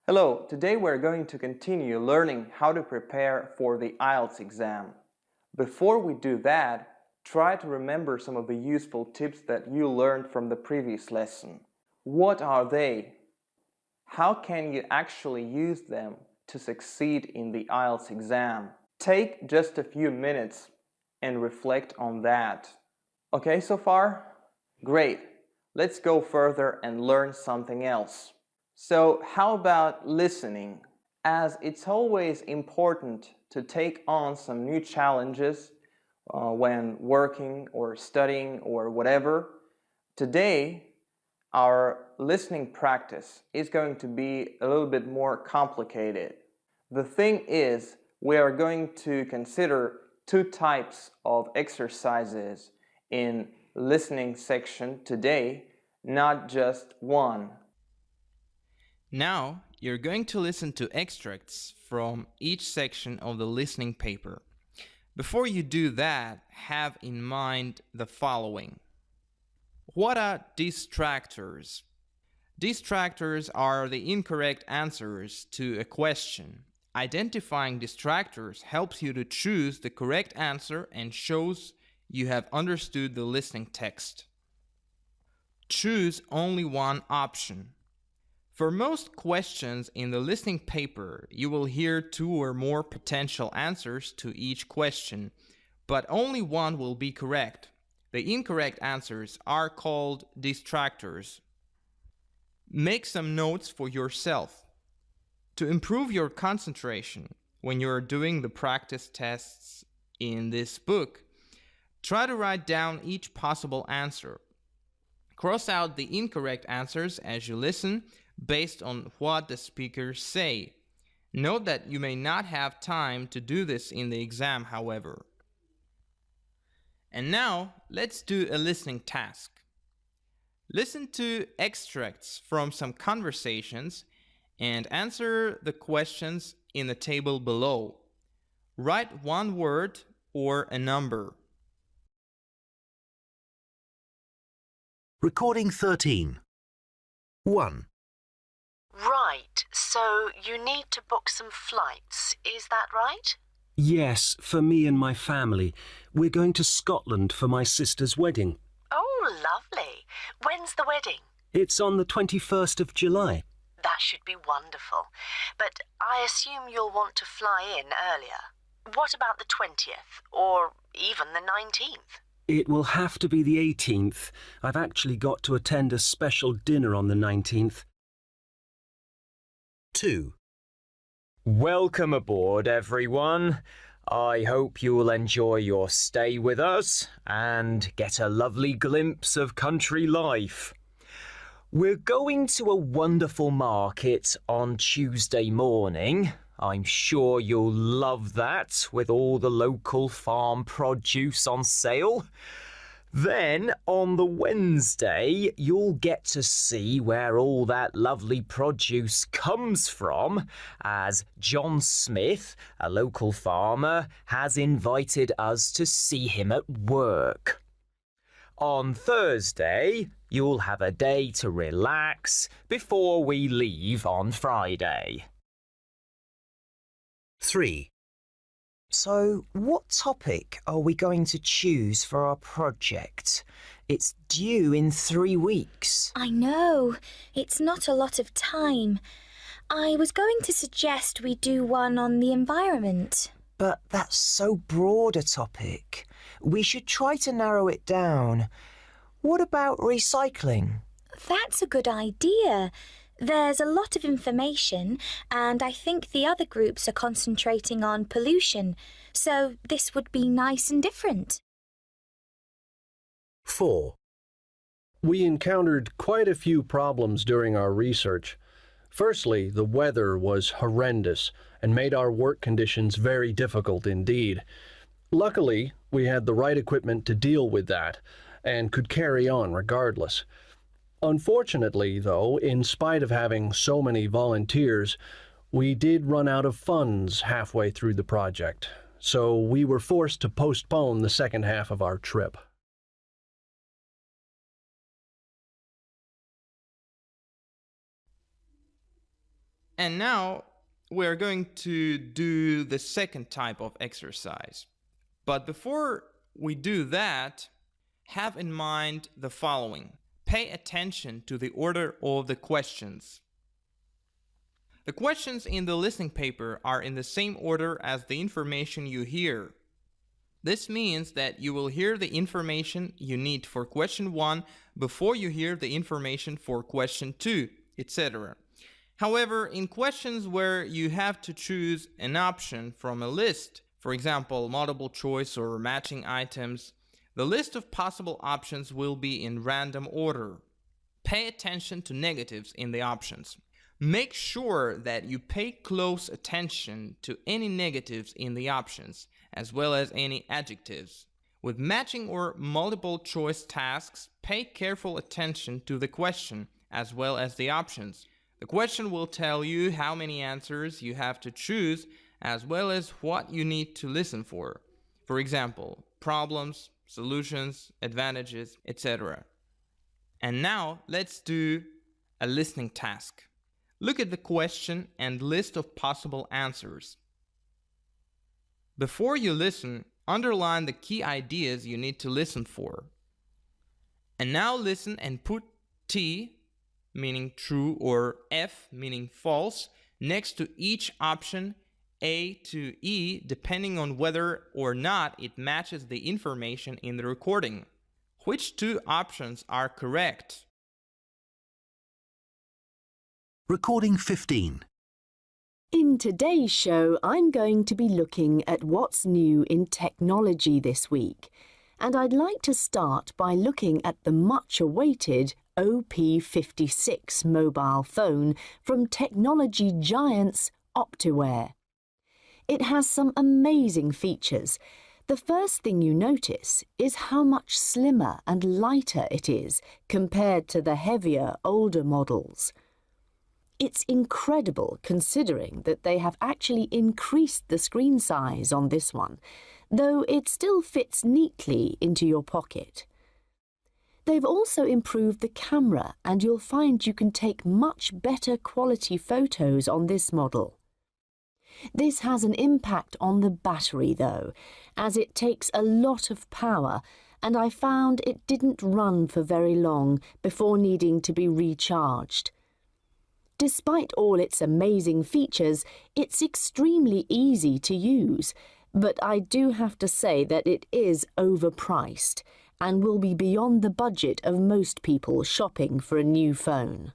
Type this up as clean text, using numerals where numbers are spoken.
Hello, today we're going to continue learning how to prepare for the IELTS exam. Before we do that, try to remember some of the useful tips that you learned from the previous lesson. What are they? How can you actually use them to succeed in the IELTS exam? Take just a few minutes and reflect on that. Okay so far? Great. Let's go further and learn something else. So how about listening? As it's always important to take on some new challenges when working or studying or whatever, today our listening practice is going to be a little bit more complicated. The thing is, we are going to consider two types of exercises in listening section today, not just one. Now, you're going to listen to extracts from each section of the listening paper. Before you do that, have in mind the following. What are distractors? Distractors are the incorrect answers to a question. Identifying distractors helps you to choose the correct answer and shows you have understood the listening text. Choose only one option. For most questions in the listening paper, you will hear two or more potential answers to each question, but only one will be correct. The incorrect answers are called distractors. Make some notes for yourself. To improve your concentration when you are doing the practice tests in this book, try to write down each possible answer. Cross out the incorrect answers as you listen based on what the speakers say. Note that you may not have time to do this in the exam, however. And now, let's do a listening task. Listen to extracts from some conversations and answer the questions in the table below. Write one word or a number. Recording 13. 1. Right, so you need to book some flights, is that right? Yes, for me and my family. We're going to Scotland for my sister's wedding. Oh, lovely. When's the wedding? It's on the 21st of July. That should be wonderful. But I assume you'll want to fly in earlier. What about the 20th, or even the 19th? It will have to be the 18th. I've actually got to attend a special dinner on the 19th. 2. Welcome aboard, everyone. I hope you will enjoy your stay with us and get a lovely glimpse of country life. We're going to a wonderful market on Tuesday morning. I'm sure you'll love that with all the local farm produce on sale. Then, on the Wednesday, you'll get to see where all that lovely produce comes from, as John Smith, a local farmer, has invited us to see him at work. On Thursday, you'll have a day to relax before we leave on Friday. 3. So, what topic are we going to choose for our project? It's due in 3 weeks. I know. It's not a lot of time. I was going to suggest we do one on the environment. But that's so broad a topic. We should try to narrow it down. What about recycling? That's a good idea. There's a lot of information, and I think the other groups are concentrating on pollution, so this would be nice and different. 4. We encountered quite a few problems during our research. Firstly, the weather was horrendous and made our work conditions very difficult indeed. Luckily, we had the right equipment to deal with that and could carry on regardless. Unfortunately, though, in spite of having so many volunteers, we did run out of funds halfway through the project, so we were forced to postpone the second half of our trip. And now we're going to do the second type of exercise. But before we do that, have in mind the following. Pay attention to the order of the questions. The questions in the listening paper are in the same order as the information you hear. This means that you will hear the information you need for question 1 before you hear the information for question 2, etc. However, in questions where you have to choose an option from a list, for example, multiple choice or matching items, the list of possible options will be in random order. Pay attention to negatives in the options. Make sure that you pay close attention to any negatives in the options, as well as any adjectives. With matching or multiple choice tasks, pay careful attention to the question, as well as the options. The question will tell you how many answers you have to choose, as well as what you need to listen for. For example, problems, solutions, advantages, etc. And now let's do a listening task. Look at the question and list of possible answers. Before you listen, underline the key ideas you need to listen for. And now listen and put T, meaning true, or F, meaning false, next to each option A to E, depending on whether or not it matches the information in the recording. Which 2 options are correct? Recording 15. In today's show, I'm going to be looking at what's new in technology this week. And I'd like to start by looking at the much-awaited OP56 mobile phone from technology giants Optiware. It has some amazing features. The first thing you notice is how much slimmer and lighter it is compared to the heavier, older models. It's incredible considering that they have actually increased the screen size on this one, though it still fits neatly into your pocket. They've also improved the camera, and you'll find you can take much better quality photos on this model. This has an impact on the battery though, as it takes a lot of power, and I found it didn't run for very long before needing to be recharged. Despite all its amazing features, it's extremely easy to use, but I do have to say that it is overpriced and will be beyond the budget of most people shopping for a new phone.